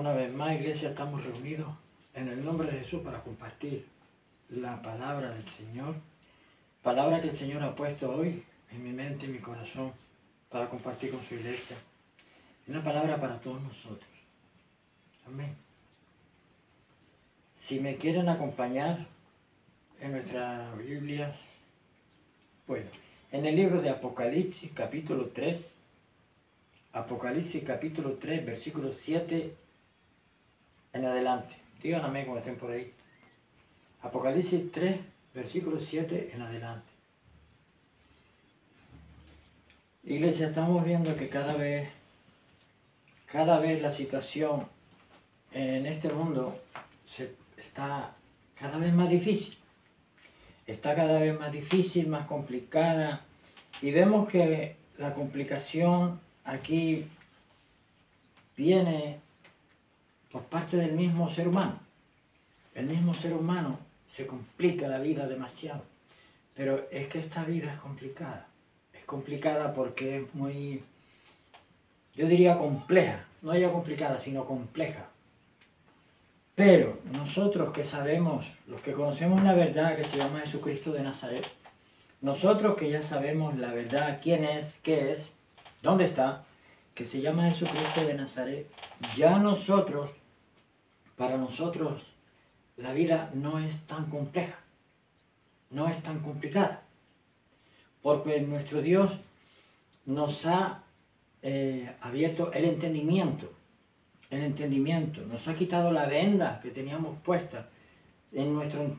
Una vez más, iglesia, estamos reunidos en el nombre de Jesús para compartir la palabra del Señor, palabra que el Señor ha puesto hoy en mi mente y mi corazón para compartir con su iglesia. Una palabra para todos nosotros. Amén. Si me quieren acompañar en nuestras Biblias, bueno, en el libro de Apocalipsis capítulo 3, Apocalipsis capítulo 3, versículo 7 en adelante. Digan amén cuando estén por ahí. Apocalipsis 3, versículo 7 en adelante. Iglesia, estamos viendo que cada vez la situación en este mundo está cada vez más difícil. Está cada vez más difícil, más complicada. Y vemos que la complicación aquí viene por parte del mismo ser humano. El mismo ser humano se complica la vida demasiado. Pero es que esta vida es complicada. Es complicada porque es muy, yo diría compleja. No ya complicada, sino compleja. Pero nosotros que sabemos, los que conocemos la verdad que se llama Jesucristo de Nazaret, nosotros que ya sabemos la verdad, quién es, qué es, dónde está, que se llama Jesucristo de Nazaret, ya nosotros, para nosotros, la vida no es tan compleja, no es tan complicada, porque nuestro Dios nos ha abierto el entendimiento, nos ha quitado la venda que teníamos puesta en nuestro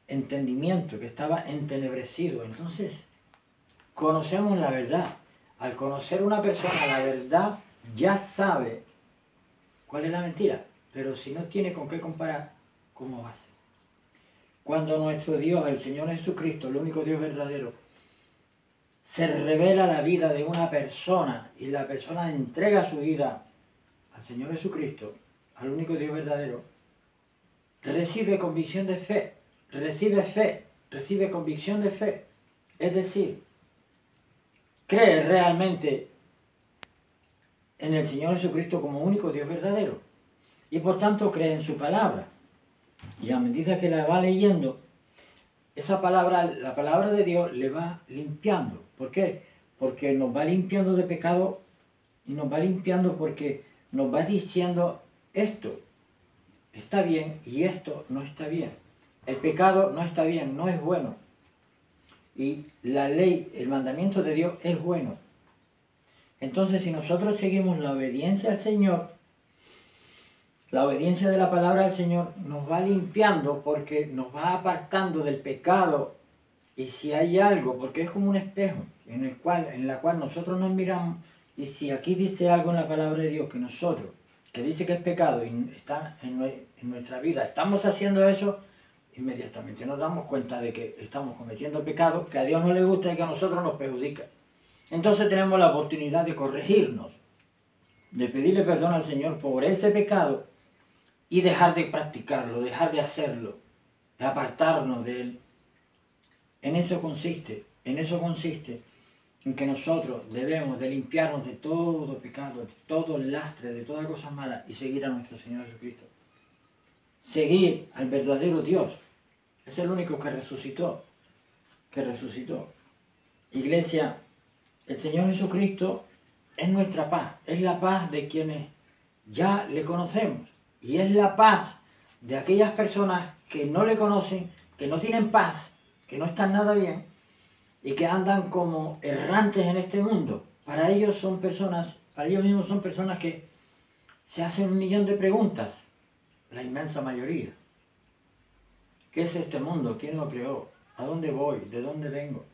entendimiento, que estaba entenebrecido. Entonces, conocemos la verdad. Al conocer una persona la verdad, ya sabe cuál es la mentira. Pero si no tiene con qué comparar, ¿cómo va a ser? Cuando nuestro Dios, el Señor Jesucristo, el único Dios verdadero, se revela la vida de una persona y la persona entrega su vida al Señor Jesucristo, al único Dios verdadero, recibe convicción de fe, recibe convicción de fe. Es decir, cree realmente en el Señor Jesucristo como único Dios verdadero. Y por tanto cree en su palabra. Y a medida que la va leyendo, esa palabra, la palabra de Dios, le va limpiando. ¿Por qué? Porque nos va limpiando de pecado y nos va limpiando porque nos va diciendo esto está bien y esto no está bien. El pecado no está bien, no es bueno. Y la ley, el mandamiento de Dios es bueno. Entonces, si nosotros seguimos la obediencia al Señor, la obediencia de la palabra del Señor nos va limpiando porque nos va apartando del pecado. Y si hay algo, porque es como un espejo en la cual nosotros nos miramos, y si aquí dice algo en la palabra de Dios que nosotros, que dice que es pecado y está en nuestra vida, estamos haciendo eso, inmediatamente nos damos cuenta de que estamos cometiendo pecado que a Dios no le gusta y que a nosotros nos perjudica. Entonces tenemos la oportunidad de corregirnos, de pedirle perdón al Señor por ese pecado y dejar de practicarlo, dejar de hacerlo, de apartarnos de él. En eso consiste en que nosotros debemos de limpiarnos de todo pecado, de todo lastre, de toda cosa mala y seguir a nuestro Señor Jesucristo. Seguir al verdadero Dios. Es el único que resucitó. Iglesia, el Señor Jesucristo es nuestra paz. Es la paz de quienes ya le conocemos. Y es la paz de aquellas personas que no le conocen, que no tienen paz, que no están nada bien y que andan como errantes en este mundo. Para ellos mismos son personas que se hacen 1.000.000 de preguntas, la inmensa mayoría. ¿Qué es este mundo? ¿Quién lo creó? ¿A dónde voy? ¿De dónde vengo?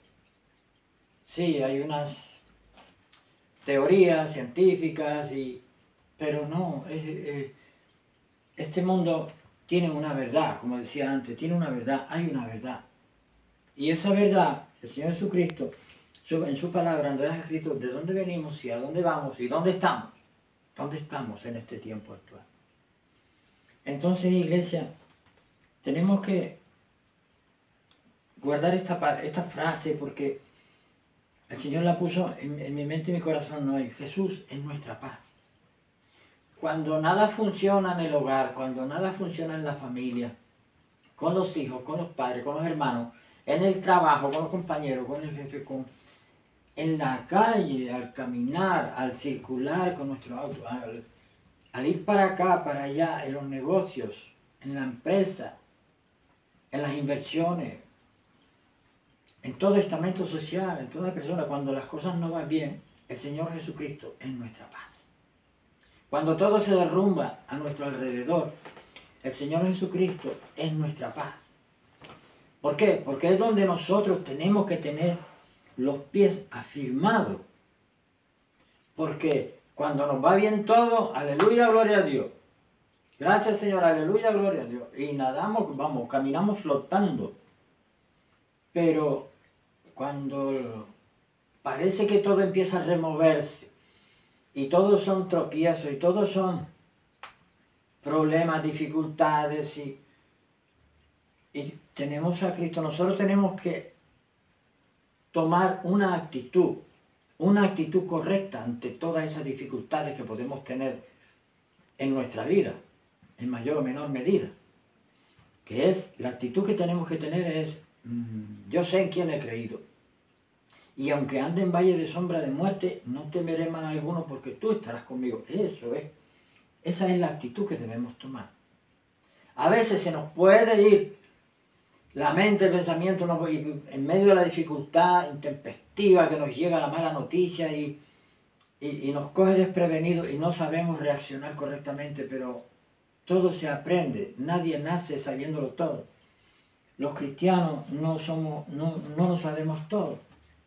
Sí, hay unas teorías científicas, pero no, este mundo tiene una verdad, como decía antes, tiene una verdad, hay una verdad. Y esa verdad, el Señor Jesucristo, en su palabra nos ha escrito de dónde venimos y a dónde vamos y dónde estamos. ¿Dónde estamos en este tiempo actual? Entonces, iglesia, tenemos que guardar esta frase porque el Señor la puso en mi mente y mi corazón hoy. Jesús es nuestra paz. cuando nada funciona en el hogar, cuando nada funciona en la familia, con los hijos, con los padres, con los hermanos, en el trabajo, con los compañeros, con el jefe, en la calle, al caminar, al circular con nuestro auto, al ir para acá, para allá, en los negocios, en la empresa, en las inversiones, en todo estamento social, en toda persona, cuando las cosas no van bien, el Señor Jesucristo es nuestra paz. Cuando todo se derrumba a nuestro alrededor, el Señor Jesucristo es nuestra paz. ¿Por qué? Porque es donde nosotros tenemos que tener los pies afirmados. Porque cuando nos va bien todo, aleluya, gloria a Dios. Gracias, Señor, aleluya, gloria a Dios. Y nadamos, vamos, caminamos flotando. Pero cuando parece que todo empieza a removerse, y todos son tropiezos, y todos son problemas, dificultades, y tenemos a Cristo, nosotros tenemos que tomar una actitud correcta ante todas esas dificultades que podemos tener en nuestra vida, en mayor o menor medida. Que es, la actitud que tenemos que tener es, yo sé en quién he creído. Y aunque ande en valle de sombra de muerte, no temeré mal alguno porque tú estarás conmigo. Eso es. Esa es la actitud que debemos tomar. A veces se nos puede ir la mente, el pensamiento, en medio de la dificultad intempestiva que nos llega la mala noticia y nos coge desprevenidos y no sabemos reaccionar correctamente, pero todo se aprende. Nadie nace sabiéndolo todo. Los cristianos no lo sabemos todo.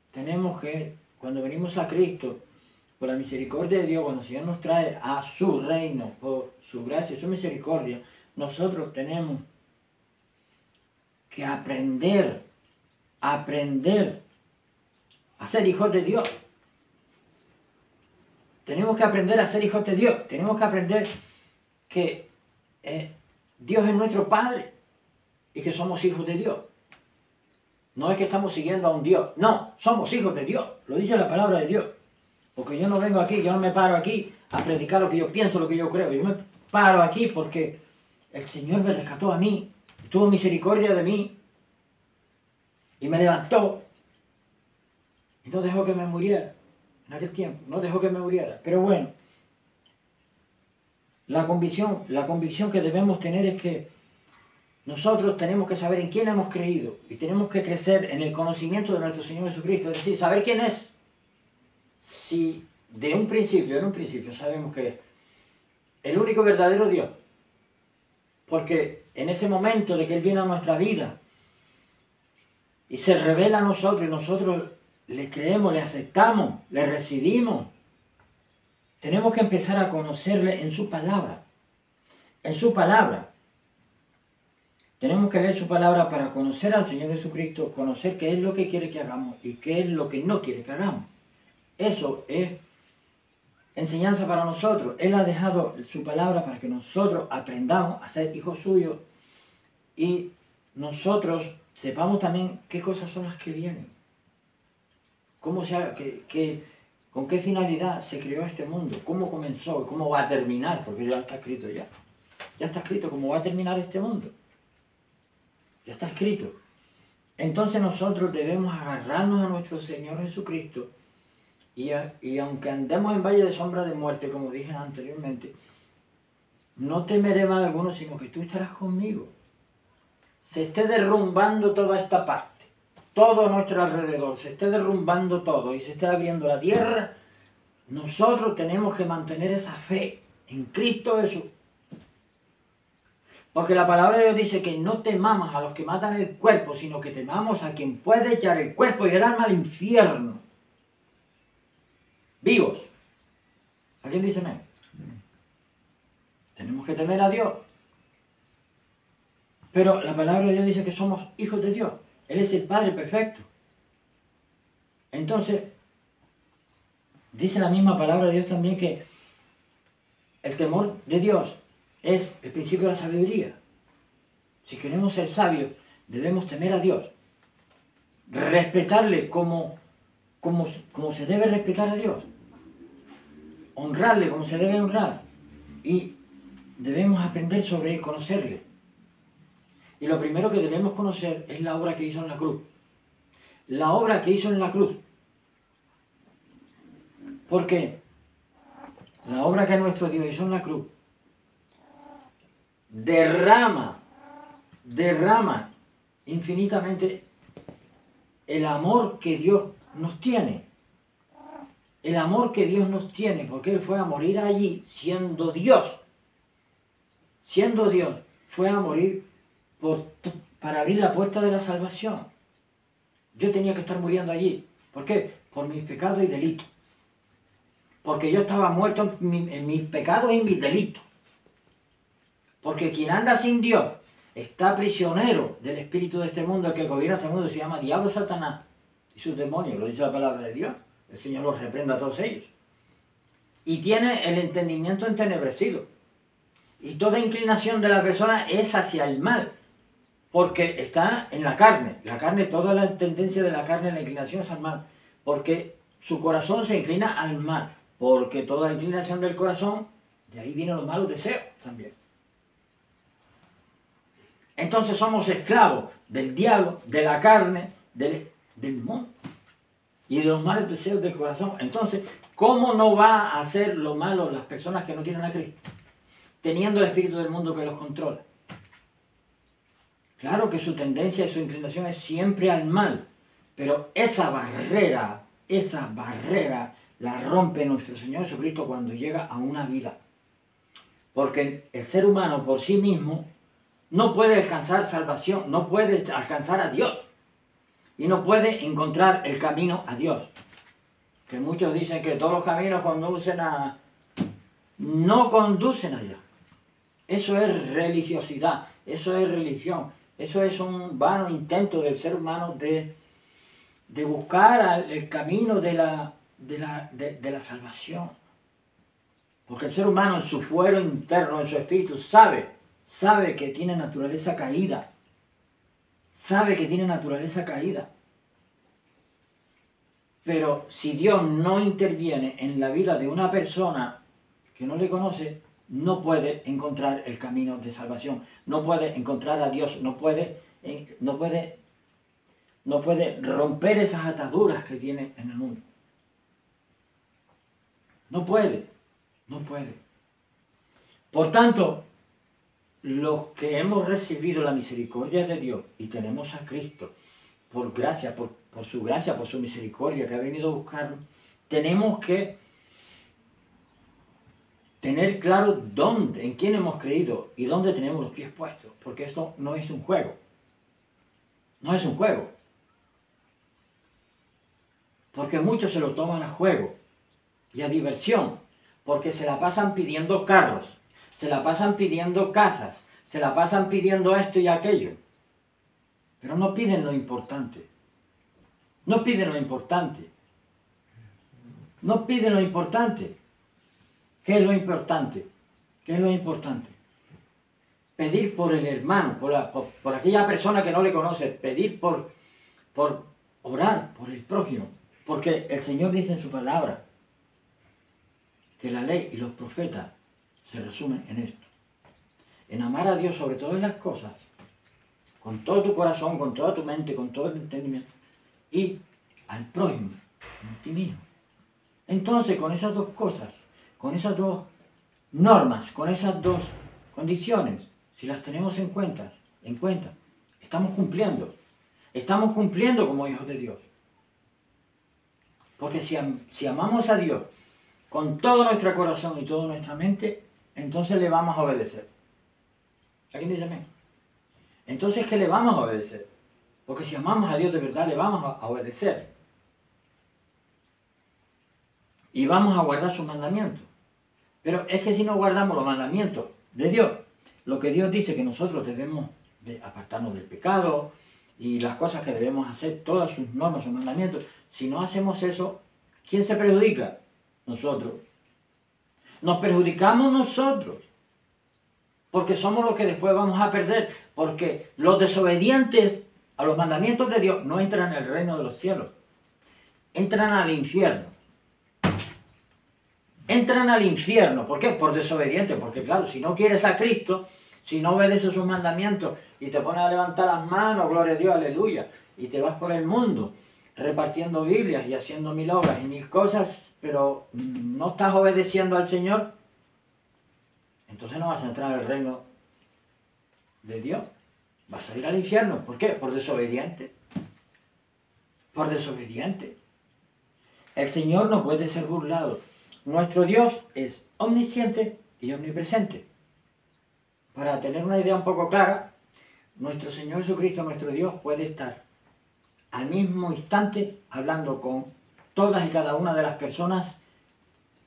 Tenemos que, cuando venimos a Cristo, por la misericordia de Dios, cuando el Señor nos trae a su reino, por su gracia y su misericordia, nosotros tenemos que aprender a ser hijos de Dios. Tenemos que aprender a ser hijos de Dios. Tenemos que aprender que Dios es nuestro Padre y que somos hijos de Dios. No es que estamos siguiendo a un Dios. No, somos hijos de Dios. Lo dice la palabra de Dios. Porque yo no vengo aquí, yo no me paro aquí a predicar lo que yo pienso, lo que yo creo. Yo me paro aquí porque el Señor me rescató a mí, tuvo misericordia de mí y me levantó. Y no dejó que me muriera en aquel tiempo. No dejó que me muriera. Pero bueno, la convicción que debemos tener es que nosotros tenemos que saber en quién hemos creído y tenemos que crecer en el conocimiento de nuestro Señor Jesucristo. Es decir, saber quién es. Si en un principio sabemos que es el único verdadero Dios. Porque en ese momento de que Él viene a nuestra vida y se revela a nosotros y nosotros le creemos, le aceptamos, le recibimos, tenemos que empezar a conocerle en su palabra. En su palabra. Tenemos que leer su palabra para conocer al Señor Jesucristo, conocer qué es lo que quiere que hagamos y qué es lo que no quiere que hagamos. Eso es enseñanza para nosotros. Él ha dejado su palabra para que nosotros aprendamos a ser hijos suyos y nosotros sepamos también qué cosas son las que vienen. Cómo con qué finalidad se creó este mundo, cómo comenzó, cómo va a terminar, porque ya está escrito ya. Ya está escrito cómo va a terminar este mundo. Ya está escrito. Entonces nosotros debemos agarrarnos a nuestro Señor Jesucristo y aunque andemos en valle de sombra de muerte, como dije anteriormente, no temeré mal alguno, sino que tú estarás conmigo. Se esté derrumbando toda esta parte, todo a nuestro alrededor, se esté derrumbando todo y se esté abriendo la tierra, nosotros tenemos que mantener esa fe en Cristo Jesús. Porque la palabra de Dios dice que no temamos a los que matan el cuerpo, sino que temamos a quien puede echar el cuerpo y el alma al infierno. Vivos. ¿Alguien dice amén? Tenemos que temer a Dios. Pero la palabra de Dios dice que somos hijos de Dios. Él es el Padre perfecto. Entonces, dice la misma palabra de Dios también que el temor de Dios es el principio de la sabiduría. Si queremos ser sabios, debemos temer a Dios. Respetarle como se debe respetar a Dios. Honrarle como se debe honrar. Y debemos aprender sobre él, conocerle. Y lo primero que debemos conocer es la obra que hizo en la cruz. La obra que hizo en la cruz. Porque la obra que nuestro Dios hizo en la cruz derrama infinitamente el amor que Dios nos tiene. El amor que Dios nos tiene, porque Él fue a morir allí siendo Dios. Siendo Dios, fue a morir para abrir la puerta de la salvación. Yo tenía que estar muriendo allí. ¿Por qué? Por mis pecados y delitos. Porque yo estaba muerto en mis pecados y mis delitos. Porque quien anda sin Dios está prisionero del espíritu de este mundo, el que gobierna este mundo se llama Diablo, Satanás y sus demonios, lo dice la palabra de Dios. El Señor los reprenda a todos ellos. Y tiene el entendimiento entenebrecido. Y toda inclinación de la persona es hacia el mal, porque está en la carne. La carne, toda la tendencia de la carne, la inclinación es al mal, porque su corazón se inclina al mal, porque toda inclinación del corazón, de ahí vienen los malos deseos también. Entonces somos esclavos del diablo, de la carne, del mundo y de los malos deseos del corazón. Entonces, ¿cómo no va a hacer lo malo las personas que no tienen a Cristo? Teniendo el espíritu del mundo que los controla. Claro que su tendencia y su inclinación es siempre al mal, pero esa barrera la rompe nuestro Señor Jesucristo cuando llega a una vida. Porque el ser humano por sí mismo no puede alcanzar salvación, no puede alcanzar a Dios y no puede encontrar el camino a Dios. Que muchos dicen que todos los caminos no conducen allá. Eso es religiosidad, eso es religión, eso es un vano intento del ser humano de buscar el camino de la salvación. Porque el ser humano en su fuero interno, en su espíritu, sabe que tiene naturaleza caída. Sabe que tiene naturaleza caída. Pero si Dios no interviene en la vida de una persona que no le conoce, no puede encontrar el camino de salvación, no puede encontrar a Dios, no puede romper esas ataduras que tiene en el mundo. No puede. Por tanto, los que hemos recibido la misericordia de Dios y tenemos a Cristo, por gracia, por su gracia, por su misericordia que ha venido a buscarnos, tenemos que tener claro dónde, en quién hemos creído y dónde tenemos los pies puestos, porque esto no es un juego. No es un juego. Porque muchos se lo toman a juego y a diversión, porque se la pasan pidiendo carros, se la pasan pidiendo casas, se la pasan pidiendo esto y aquello. Pero no piden lo importante. No piden lo importante. No piden lo importante. ¿Qué es lo importante? ¿Qué es lo importante? Pedir por el hermano, por aquella persona que no le conoce, pedir por orar por el prójimo. Porque el Señor dice en su palabra que la ley y los profetas se resumen en esto. En amar a Dios sobre todas las cosas, con todo tu corazón, con toda tu mente, con todo tu entendimiento, y al prójimo, a ti mismo. Entonces, con esas dos cosas, con esas dos normas, con esas dos condiciones, si las tenemos en cuenta, estamos cumpliendo como hijos de Dios. Porque si amamos a Dios con todo nuestro corazón y toda nuestra mente, entonces le vamos a obedecer. ¿Alguien dice amén? Entonces, ¿qué le vamos a obedecer? Porque si amamos a Dios de verdad, le vamos a obedecer. Y vamos a guardar sus mandamientos. Pero es que si no guardamos los mandamientos de Dios, lo que Dios dice que nosotros debemos de apartarnos del pecado y las cosas que debemos hacer, todas sus normas, sus mandamientos, si no hacemos eso, ¿quién se perjudica? Nosotros. Nos perjudicamos nosotros. Porque somos los que después vamos a perder. Porque los desobedientes a los mandamientos de Dios no entran en el reino de los cielos. Entran al infierno. entran al infierno. ¿Por qué? Por desobedientes. Porque claro, si no quieres a Cristo, si no obedeces sus mandamientos y te pones a levantar las manos, gloria a Dios, aleluya, y te vas por el mundo repartiendo Biblias y haciendo mil obras y mil cosas, pero no estás obedeciendo al Señor, entonces no vas a entrar al reino de Dios. Vas a ir al infierno. ¿Por qué? Por desobediente. Por desobediente. El Señor no puede ser burlado. Nuestro Dios es omnisciente y omnipresente. Para tener una idea un poco clara, nuestro Señor Jesucristo, nuestro Dios, puede estar al mismo instante hablando con todas y cada una de las personas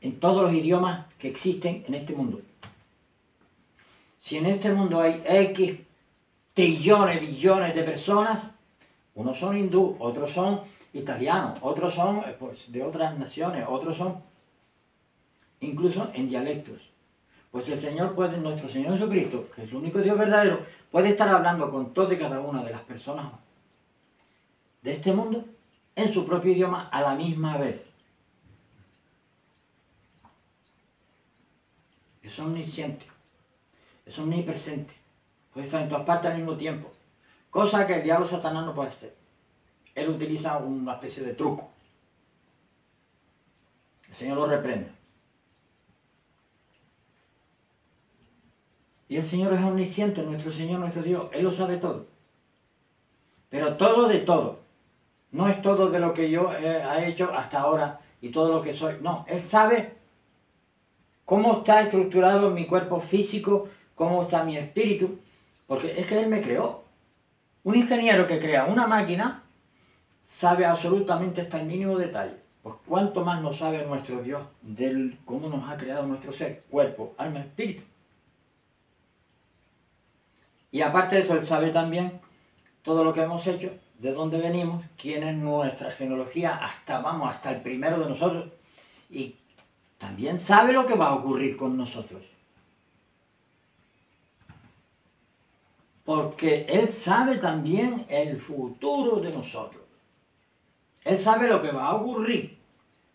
en todos los idiomas que existen en este mundo. Si en este mundo hay X trillones, billones de personas, unos son hindú, otros son italianos, otros son pues, de otras naciones, otros son incluso en dialectos. Pues el Señor puede, nuestro Señor Jesucristo, que es el único Dios verdadero, puede estar hablando con todas y cada una de las personas de este mundo en su propio idioma a la misma vez. Es omnisciente, es omnipresente, puede estar en todas partes al mismo tiempo, cosa que el diablo Satanás no puede hacer. Él utiliza una especie de truco. El Señor lo reprende. Y el Señor es omnisciente, nuestro Señor, nuestro Dios. Él lo sabe todo. Pero todo de todo. No es todo de lo que yo he hecho hasta ahora y todo lo que soy. No, Él sabe cómo está estructurado mi cuerpo físico, cómo está mi espíritu. Porque es que Él me creó. Un ingeniero que crea una máquina sabe absolutamente hasta el mínimo detalle. Pues cuánto más nos sabe nuestro Dios de cómo nos ha creado nuestro ser, cuerpo, alma, espíritu. Y aparte de eso, Él sabe también todo lo que hemos hecho, de dónde venimos, quién es nuestra genealogía, hasta el primero de nosotros. Y también sabe lo que va a ocurrir con nosotros. Porque Él sabe también el futuro de nosotros. Él sabe lo que va a ocurrir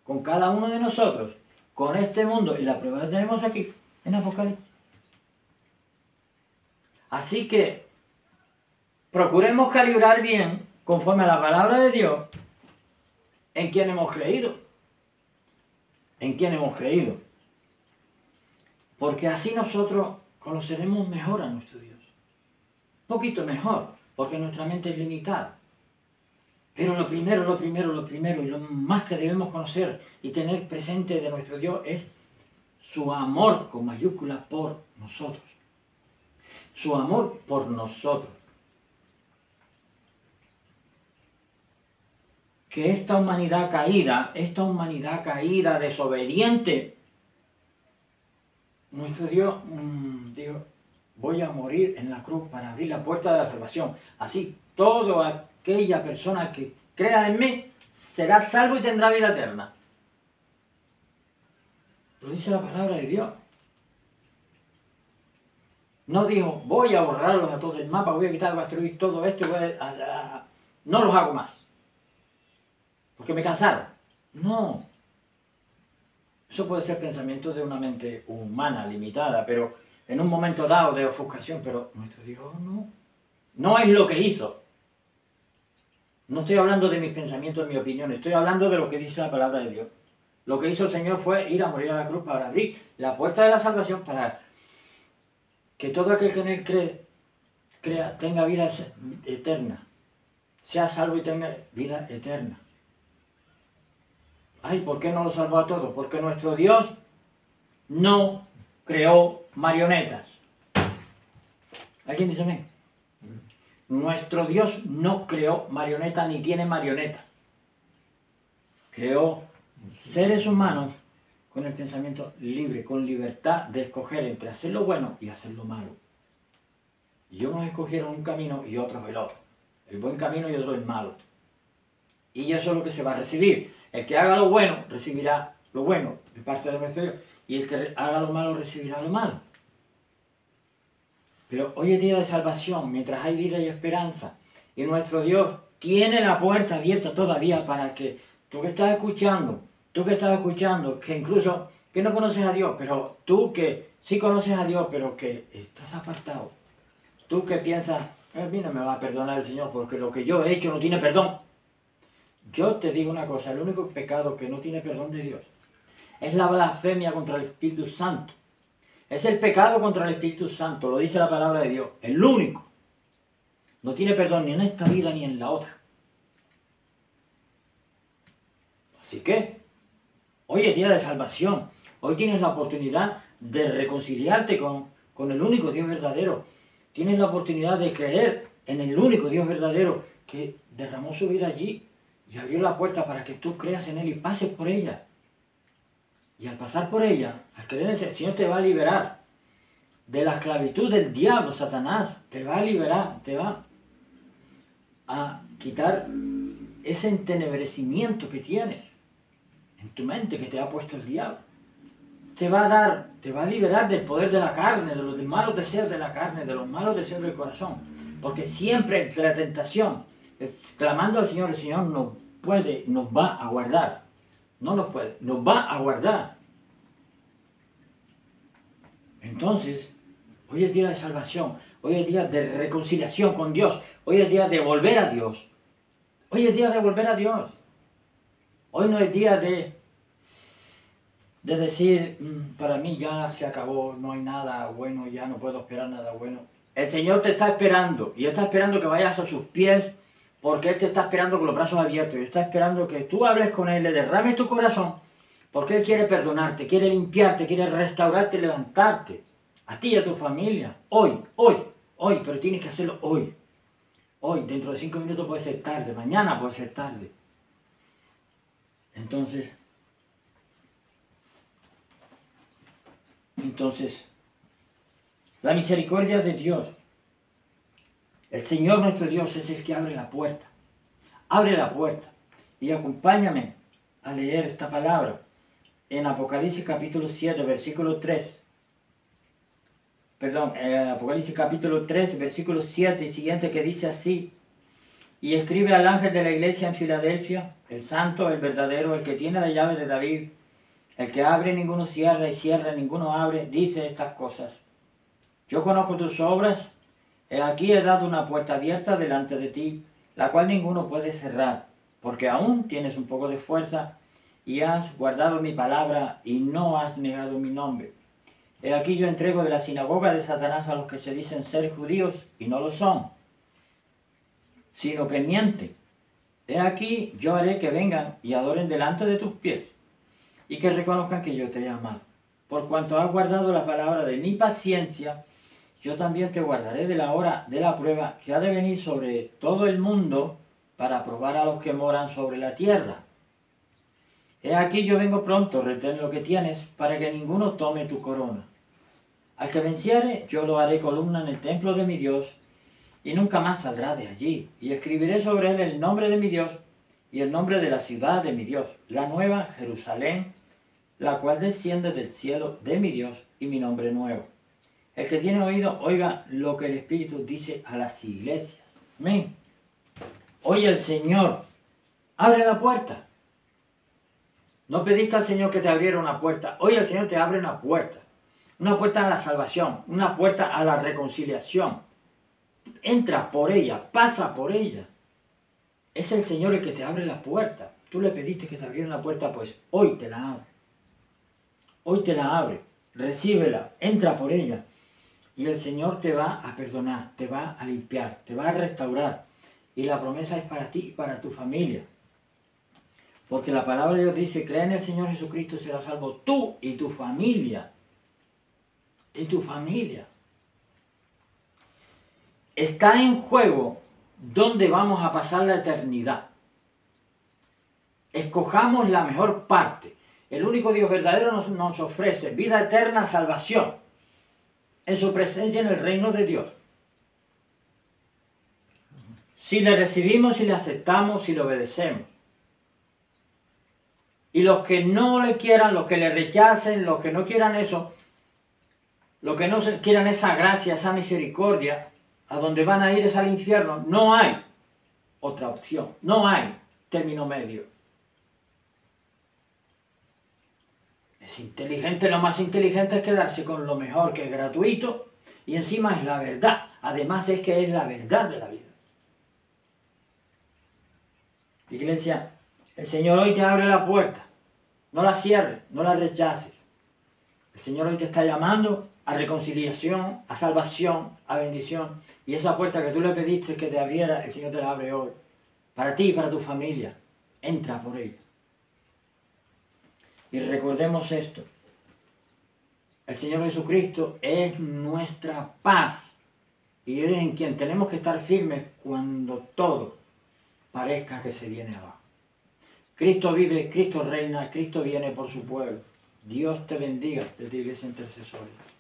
con cada uno de nosotros, con este mundo. Y la prueba la tenemos aquí, en Apocalipsis. Así que procuremos calibrar bien, conforme a la palabra de Dios, en quién hemos creído. En quién hemos creído. Porque así nosotros conoceremos mejor a nuestro Dios. Un poquito mejor, porque nuestra mente es limitada. Pero lo primero y lo más que debemos conocer y tener presente de nuestro Dios es su amor con mayúsculas por nosotros. Su amor por nosotros. Que esta humanidad caída, desobediente, nuestro Dios dijo, voy a morir en la cruz para abrir la puerta de la salvación. Así, toda aquella persona que crea en mí será salvo y tendrá vida eterna. Lo dice la palabra de Dios. No dijo, voy a borrarlos a todos del mapa, voy a quitar, voy a destruir todo esto, no los hago más. Porque me cansaron. No. Eso puede ser pensamiento de una mente humana, limitada, pero en un momento dado de ofuscación, pero nuestro Dios no. No es lo que hizo. No estoy hablando de mis pensamientos, de mi opinión, estoy hablando de lo que dice la palabra de Dios. Lo que hizo el Señor fue ir a morir a la cruz para abrir la puerta de la salvación, para que todo aquel que en Él crea, tenga vida eterna, sea salvo y tenga vida eterna. Ay, ¿por qué no lo salvó a todos? Porque nuestro Dios no creó marionetas. ¿Alguien dice amén? Nuestro Dios no creó marionetas ni tiene marionetas. Creó seres humanos con el pensamiento libre, con libertad de escoger entre hacer lo bueno y hacer lo malo. Y unos escogieron un camino y otros el otro. El buen camino y otro el malo. Y eso es lo que se va a recibir. El que haga lo bueno recibirá lo bueno de parte de nuestro Dios. Y el que haga lo malo recibirá lo malo. Pero hoy es día de salvación, mientras hay vida y esperanza. Y nuestro Dios tiene la puerta abierta todavía para que tú que estás escuchando, que incluso que no conoces a Dios, pero tú que sí conoces a Dios, pero que estás apartado. Tú que piensas, mira, me va a perdonar el Señor porque lo que yo he hecho no tiene perdón. Yo te digo una cosa, el único pecado que no tiene perdón de Dios es la blasfemia contra el Espíritu Santo. Es el pecado contra el Espíritu Santo, lo dice la palabra de Dios, el único. No tiene perdón ni en esta vida ni en la otra. Así que, hoy es día de salvación. Hoy tienes la oportunidad de reconciliarte con el único Dios verdadero. Tienes la oportunidad de creer en el único Dios verdadero que derramó su vida allí y abrió la puerta para que tú creas en Él y pases por ella. Y al pasar por ella, al creer en el Señor te va a liberar de la esclavitud del diablo, Satanás. Te va a liberar, te va a quitar ese entenebrecimiento que tienes en tu mente que te ha puesto el diablo. Te va a liberar del poder de la carne, de los malos deseos de la carne, de los malos deseos del corazón. Porque siempre entre la tentación, clamando al Señor, el Señor nos va a guardar. No nos puede, nos va a guardar. Entonces, hoy es día de salvación, hoy es día de reconciliación con Dios, hoy es día de volver a Dios. Hoy es día de volver a Dios. Hoy no es día de decir, para mí ya se acabó, no hay nada bueno, ya no puedo esperar nada bueno. El Señor te está esperando y está esperando que vayas a sus pies porque Él te está esperando con los brazos abiertos y está esperando que tú hables con Él, le derrames tu corazón porque Él quiere perdonarte, quiere limpiarte, quiere restaurarte y levantarte a ti y a tu familia. Hoy, pero tienes que hacerlo hoy. Hoy, dentro de 5 minutos puede ser tarde, mañana puede ser tarde. Entonces, la misericordia de Dios, el Señor nuestro Dios es el que abre la puerta. Abre la puerta. Y acompáñame a leer esta palabra en Apocalipsis capítulo 7, versículo 3. Apocalipsis capítulo 3, versículo 7 y siguiente, que dice así: y escribe al ángel de la iglesia en Filadelfia, el santo, el verdadero, el que tiene la llave de David, el que abre ninguno cierra y cierra ninguno abre, dice estas cosas: yo conozco tus obras, he aquí he dado una puerta abierta delante de ti, la cual ninguno puede cerrar, porque aún tienes un poco de fuerza y has guardado mi palabra y no has negado mi nombre. He aquí yo entrego de la sinagoga de Satanás a los que se dicen ser judíos y no lo son, sino que mienten. He aquí yo haré que vengan y adoren delante de tus pies y que reconozcan que yo te he amado. Por cuanto has guardado la palabra de mi paciencia, yo también te guardaré de la hora de la prueba que ha de venir sobre todo el mundo para probar a los que moran sobre la tierra. He aquí yo vengo pronto, retén lo que tienes, para que ninguno tome tu corona. Al que venciere, yo lo haré columna en el templo de mi Dios, y nunca más saldrá de allí. Y escribiré sobre él el nombre de mi Dios, y el nombre de la ciudad de mi Dios, la nueva Jerusalén, la cual desciende del cielo de mi Dios, y mi nombre nuevo. El que tiene oído, oiga lo que el Espíritu dice a las iglesias. Amén. Hoy el Señor abre la puerta. No pediste al Señor que te abriera una puerta. Hoy el Señor te abre una puerta. Una puerta a la salvación. Una puerta a la reconciliación. Entra por ella. Pasa por ella. Es el Señor el que te abre la puerta. Tú le pediste que te abriera una puerta, pues hoy te la abre. Hoy te la abre. Recíbela. Entra por ella. Y el Señor te va a perdonar. Te va a limpiar. Te va a restaurar. Y la promesa es para ti y para tu familia. Porque la palabra de Dios dice: cree en el Señor Jesucristo y serás salvo tú y tu familia. Y tu familia. Está en juego dónde vamos a pasar la eternidad. Escojamos la mejor parte. El único Dios verdadero nos ofrece vida eterna, salvación, en su presencia en el reino de Dios. Si le recibimos, si le aceptamos, si le obedecemos. Y los que no le quieran, los que le rechacen, los que no quieran eso, los que no quieran esa gracia, esa misericordia, a donde van a ir es al infierno. No hay otra opción, no hay término medio. Es inteligente, lo más inteligente es quedarse con lo mejor, que es gratuito, y encima es la verdad. Además es que es la verdad de la vida. Iglesia, el Señor hoy te abre la puerta. No la cierres, no la rechaces. El Señor hoy te está llamando a reconciliación, a salvación, a bendición. Y esa puerta que tú le pediste que te abriera, el Señor te la abre hoy. Para ti y para tu familia. Entra por ella. Y recordemos esto. El Señor Jesucristo es nuestra paz. Y Él es en quien tenemos que estar firmes cuando todo parezca que se viene abajo. Cristo vive, Cristo reina, Cristo viene por su pueblo. Dios te bendiga desde Iglesia Intercesoria.